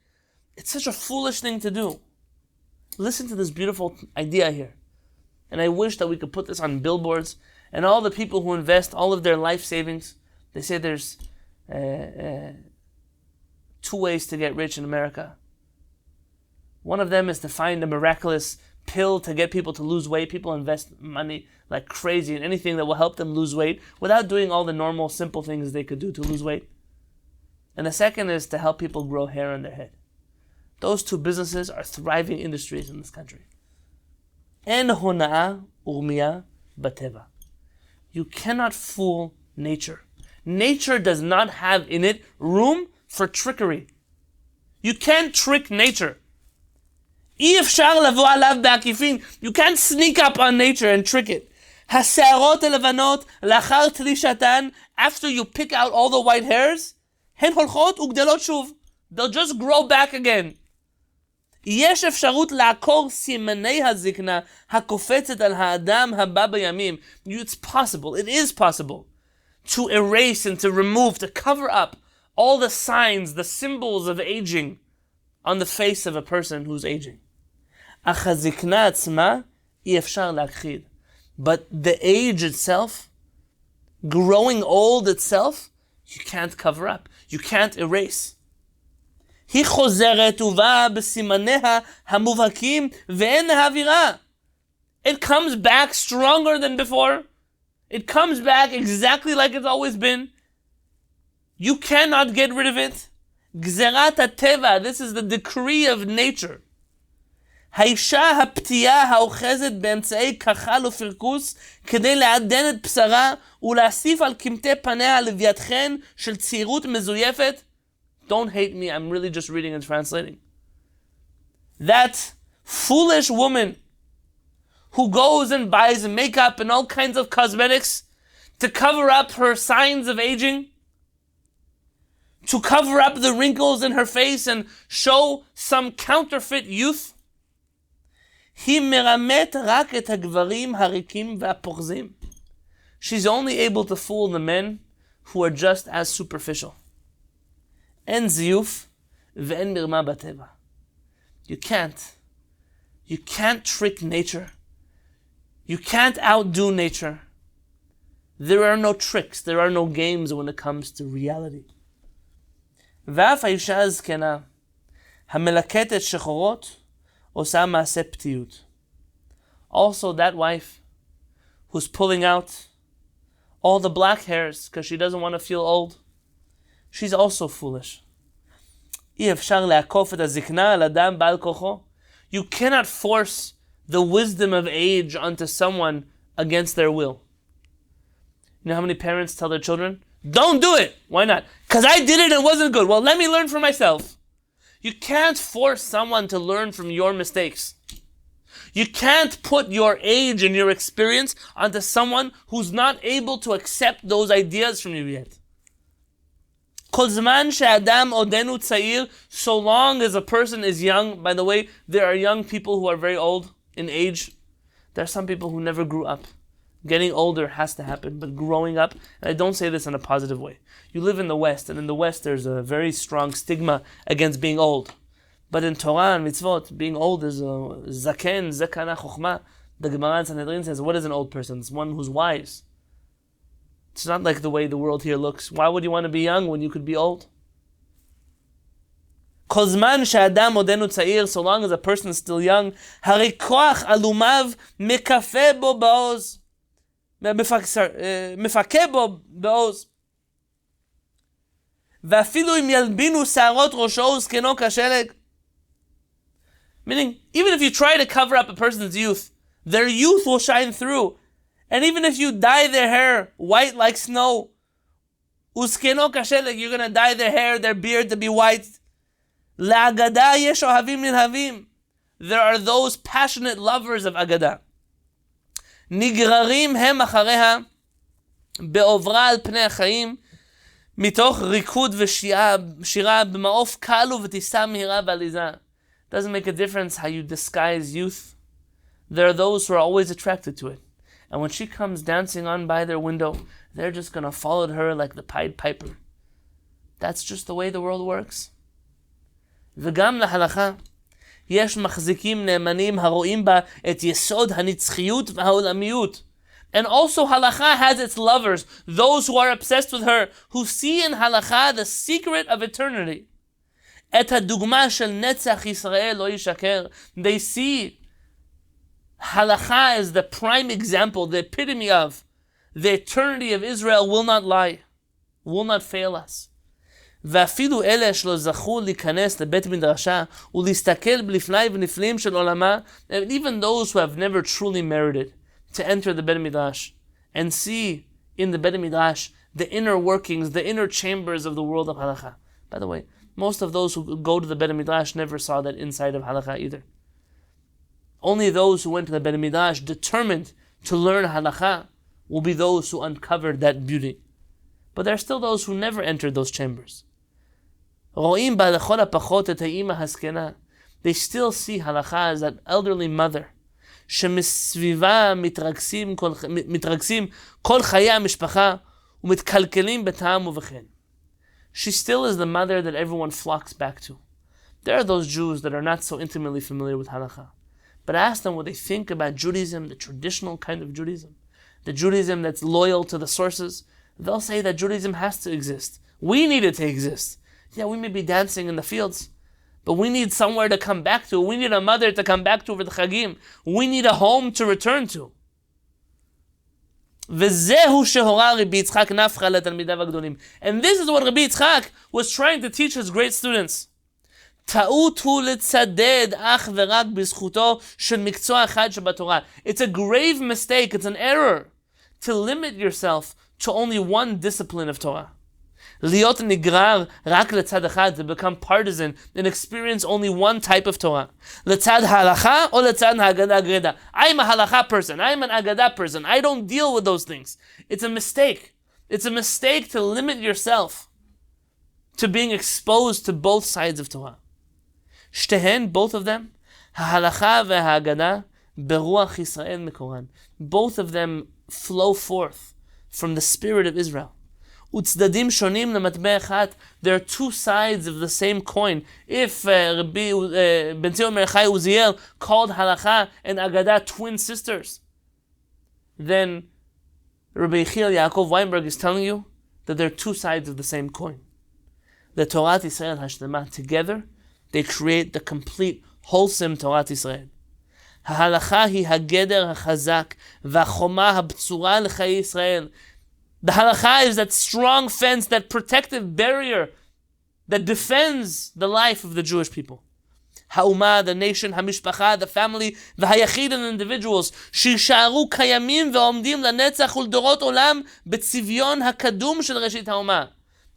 it's such a foolish thing to do. Listen to this beautiful idea here. And I wish that we could put this on billboards, and all the people who invest all of their life savings, they say there's 2 ways to get rich in America. One of them is to find a miraculous pill to get people to lose weight. People invest money like crazy in anything that will help them lose weight without doing all the normal, simple things they could do to lose weight. And the second is to help people grow hair on their head. Those 2 businesses are thriving industries in this country. En honaa urmiya bateva. You cannot fool nature. Nature does not have in it room for trickery. You can't trick nature. You can't sneak up on nature and trick it. Hasarot elevanot lachar trishatan. After you pick out all the white hairs, hen holchot ugdelot shuv. They'll just grow back again. יש אפשרות לעקור סימני הזקנה הקופצת על האדם הבא בימים. It's possible, it is possible, to erase and to remove, to cover up all the signs, the symbols of aging on the face of a person who's aging. אך הזקנה עצמה אי אפשר להכחיד. But the age itself, growing old itself, you can't cover up, you can't erase. היא חוזרת ובאה בסימניה המובהקים ואין להעבירה. It comes back stronger than before. It comes back exactly like it's always been. You cannot get rid of it. גזירת הטבע, this is the decree of nature. האישה הפתייה האוחזת באמצעי כחל ופרקוס כדי לעדן את בשרה ולהסיף על קמטי פניה לווייתכן של צעירות מזויפת. Don't hate me, I'm really just reading and translating. That foolish woman who goes and buys makeup and all kinds of cosmetics to cover up her signs of aging, to cover up the wrinkles in her face and show some counterfeit youth. היא מרמת רק את הגברים הריקים והפוחזים. She's only able to fool the men who are just as superficial. אין זיוף ואין מרמה בטבע. You can't trick nature. You can't outdo nature. There are no tricks, there are no games when it comes to reality. ואף האישה הזקנה, המלקטת שחורות, עושה מעשה פתיות. Also that wife who's pulling out all the black hairs because she doesn't want to feel old, she's also foolish. אי אפשר לעקוף את הזקנה על אדם בעל כוחו. You cannot force the wisdom of age onto someone against their will. You know how many parents tell their children, don't do it. Why not? Because I did it and it wasn't good. Well, let me learn for myself. You can't force someone to learn from your mistakes. You can't put your age and your experience onto someone who's not able to accept those ideas from you yet. כל זמן שאדם עודנו צעיר, so long as a person is young. By the way, there are young people who are very old in age. There are some people who never grew up. Getting older has to happen, but growing up, and I don't say this in a positive way. You live in the West, and in the West there's a very strong stigma against being old. But in Torah and mitzvot, being old is zaken, zekana, chokhmah. The Gemara in Sanhedrin says, what is an old person? It's one who's wise. It's not like the way the world here looks. Why would you want to be young when you could be old? כל זמן שאדם עודנו צעיר, so long as a person is still young, הרי כוח עלומיו מקפה בו בעוז. מפקה בו בעוז. ואפילו אם ילבינו שערות ראשו וזקנו כשלג. Meaning, even if you try to cover up a person's youth, their youth will shine through. And even if you dye their hair white like snow, וזקנו כשלג, you're going to dye their hair, their beard to be white. לאגדה יש אוהבים נלהבים. There are those passionate lovers of Aggadah. נגררים הם אחריה בעוברה על פני החיים מתוך ריקוד ושירה במעוף קל ובטיסה מהירה ועליזה. Doesn't make a difference how you disguise youth. There are those who are always attracted to it. And when she comes dancing on by their window, they're just going to follow her like the Pied Piper. That's just the way the world works. וגם להלכה, יש מחזיקים נאמנים הרואים בה את יסוד הנצחיות והעולמיות. And also Halachah has its lovers, those who are obsessed with her, who see in Halachah the secret of eternity. את הדוגמה של נצח ישראל לא ישקר. They see Halachah as the prime example, the epitome of the eternity of Israel will not lie, will not fail us. ואפילו אלה שלא זכו להיכנס לבית מדרשה ולהסתכל בלפני ונפלאים של עולמה, and even those who have never truly merited to enter the Bet Midrash and see in the Bet Midrash the inner workings, the inner chambers of the world of Halachah. By the way, most of those who go to the Bet Midrash never saw that inside of Halachah either. Only those who went to the Bet Midrash determined to learn Halachah will be those who uncovered that beauty. But there are still those who never entered those chambers. רואים בה לכל הפחות את האמא הזקנה. They still see Halachah as that elderly mother. שמסביבה מתרכזים כל חיי המשפחה ומתקלקלים בטעם ובחן. She still is the mother that everyone flocks back to. There are those Jews that are not so intimately familiar with Halachah. But ask them what they think about Judaism, the traditional kind of Judaism, the Judaism that's loyal to the sources. They'll say that Judaism has to exist. We need it to exist. Yeah, we may be dancing in the fields, but we need somewhere to come back to. We need a mother to come back to over the Chagim. We need a home to return to. And this is what Rabbi Yitzchak was trying to teach his great students. It's a grave mistake, it's an error to limit yourself to only one discipline of Torah. Liot nigrar rak letzad echad, to become partisan and experience only one type of Torah. Letzad halacha or letzad Aggadah greda. I'm a halacha person. I'm an Aggadah person. I don't deal with those things. It's a mistake. It's a mistake to limit yourself to being exposed to both sides of Torah. Shtehen, both of them, halacha ve'Aggadah beruach Yisrael mekoran. Both of them flow forth from the spirit of Israel. Utzdadim shonim lematbeh echat. There are two sides of the same coin. If Rabbi Ben Zion Merchai Uziel called halacha and Aggadah twin sisters, then Rabbi Yechiel Yaakov Weinberg is telling you that there are two sides of the same coin. The Torat Yisrael Hashlema, together, they create the complete, wholesome Torat Yisrael. Halacha hi hageder hachazak v'choma habtzura l'chayei Yisrael. The halacha is that strong fence, that protective barrier that defends the life of the Jewish people. Ha'umah, the nation, hamishpacha, the family, v'hayachid, and individuals, shisha'aru kayamim ve'omdim lanetzach u'ldorot olam b'tzivyon hakadum shel reshit ha'umah.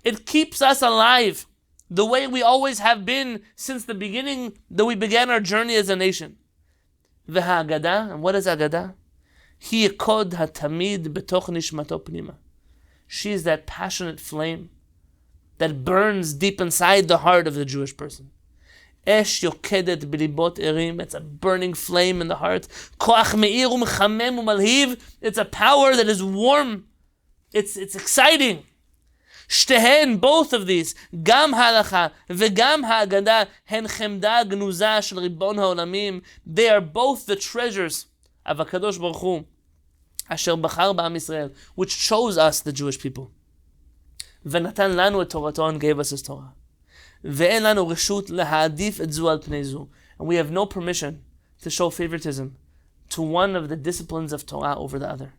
It keeps us alive the way we always have been since the beginning that we began our journey as a nation. V'ha'agadah, and what is Aggadah? Hi kod hatamid betoch nishmato pnima. She is that passionate flame that burns deep inside the heart of the Jewish person. Esh yokedet bilibot erim. It's a burning flame in the heart. Koach meir umchamem umalhiv. It's a power that is warm. It's exciting. Shtehen, both of these, gam halacha v'gam ha'agadah, hen chemda gnuza shel ribon ha'olamim. They are both the treasures of HaKadosh Baruch Hu, asher bachar ba'am Yisrael, which chose us, the Jewish people. V'natan lanu et Torato, and gave us His Torah. Ve'en lanu reshut leha'adif et zu al pnei zu. And we have no permission to show favoritism to one of the disciplines of Torah over the other.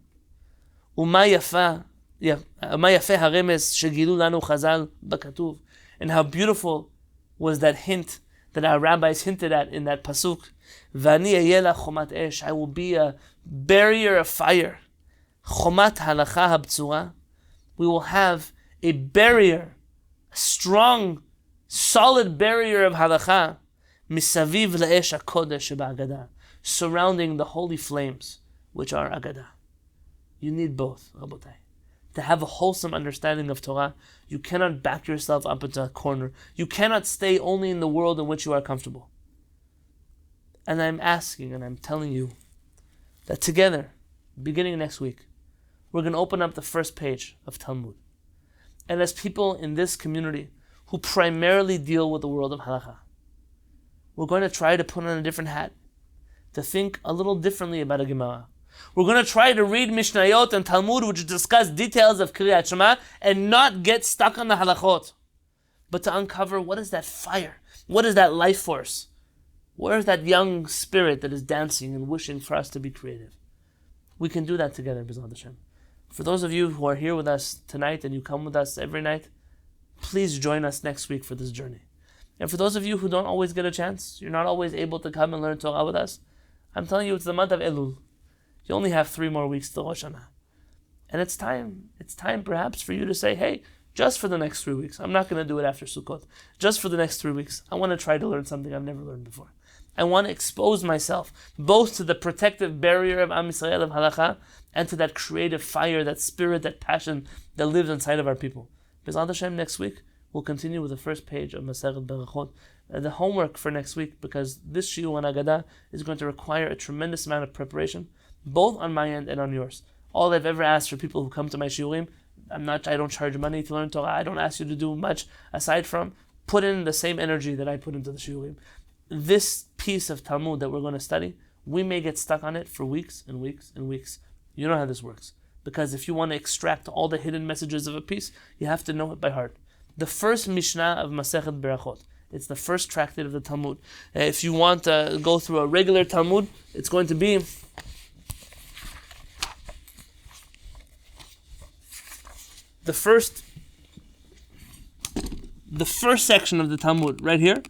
Uma yafa haremez shegilu lanu chazal b'katuv. And how beautiful was that hint that our rabbis hinted at in that pasuk. V'ani ayela chomat esh. I will be a barrier of fire. Chomat halacha habtzura. We will have a barrier, a strong, solid barrier of halacha, misaviv la'esh hakodesh ba'Aggadah, surrounding the holy flames, which are Aggadah. You need both, Rabotai. To have a wholesome understanding of Torah, you cannot back yourself up into a corner. You cannot stay only in the world in which you are comfortable. And I'm asking and I'm telling you that together, beginning next week, we're going to open up the first page of Talmud. And as people in this community who primarily deal with the world of Halachah, we're going to try to put on a different hat, to think a little differently about a Gemara. We're going to try to read Mishnayot and Talmud, which discuss details of Kriyat Shema, and not get stuck on the halachot, but to uncover what is that fire, what is that life force, where is that young spirit that is dancing and wishing for us to be creative. We can do that together, B'ezrat Hashem. For those of you who are here with us tonight and you come with us every night, please join us next week for this journey. And for those of you who don't always get a chance, you're not always able to come and learn Torah with us, I'm telling you, it's the month of Elul. You only have 3 more weeks till Rosh Hashanah. And it's time perhaps for you to say, hey, just for the next 3 weeks, I'm not going to do it after Sukkot, just for the next 3 weeks, I want to try to learn something I've never learned before. I want to expose myself both to the protective barrier of Am Yisrael, of Halachah, and to that creative fire, that spirit, that passion that lives inside of our people. B'ezrat Hashem, next week, we'll continue with the first page of Masechet Berachot. The homework for next week, because this shiur on Aggadah is going to require a tremendous amount of preparation, both on my end and on yours. All I've ever asked for people who come to my shiurim, I don't charge money to learn Torah. I don't ask you to do much aside from put in the same energy that I put into the shiurim. This piece of Talmud that we're going to study, we may get stuck on it for weeks and weeks and weeks. You know how this works. Because if you want to extract all the hidden messages of a piece, you have to know it by heart. The first Mishnah of Masechet Berachot, it's the first tractate of the Talmud. If you want to go through a regular Talmud, it's going to be the first section of the Talmud, right here,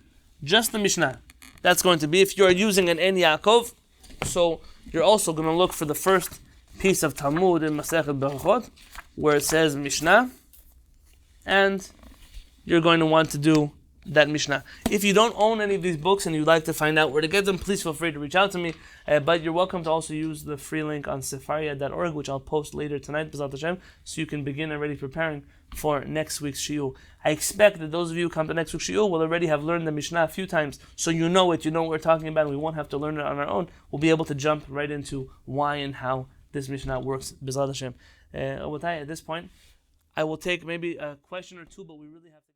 just the Mishnah. That's going to be, if you're using an En Yaakov, so you're also going to look for the first piece of Talmud in Masechet Berachot, where it says Mishnah, and you're going to want to do that Mishnah. If you don't own any of these books and you'd like to find out where to get them, please feel free to reach out to me. But you're welcome to also use the free link on sefaria.org, which I'll post later tonight, B'ezrat Hashem, so you can begin already preparing for next week's shiur. I expect that those of you who come to next week's shiur will already have learned the Mishnah a few times, so you know it, you know what we're talking about, and we won't have to learn it on our own. We'll be able to jump right into why and how this Mishnah works, B'ezrat Hashem. At this point, I will take maybe a question or two, but we really have to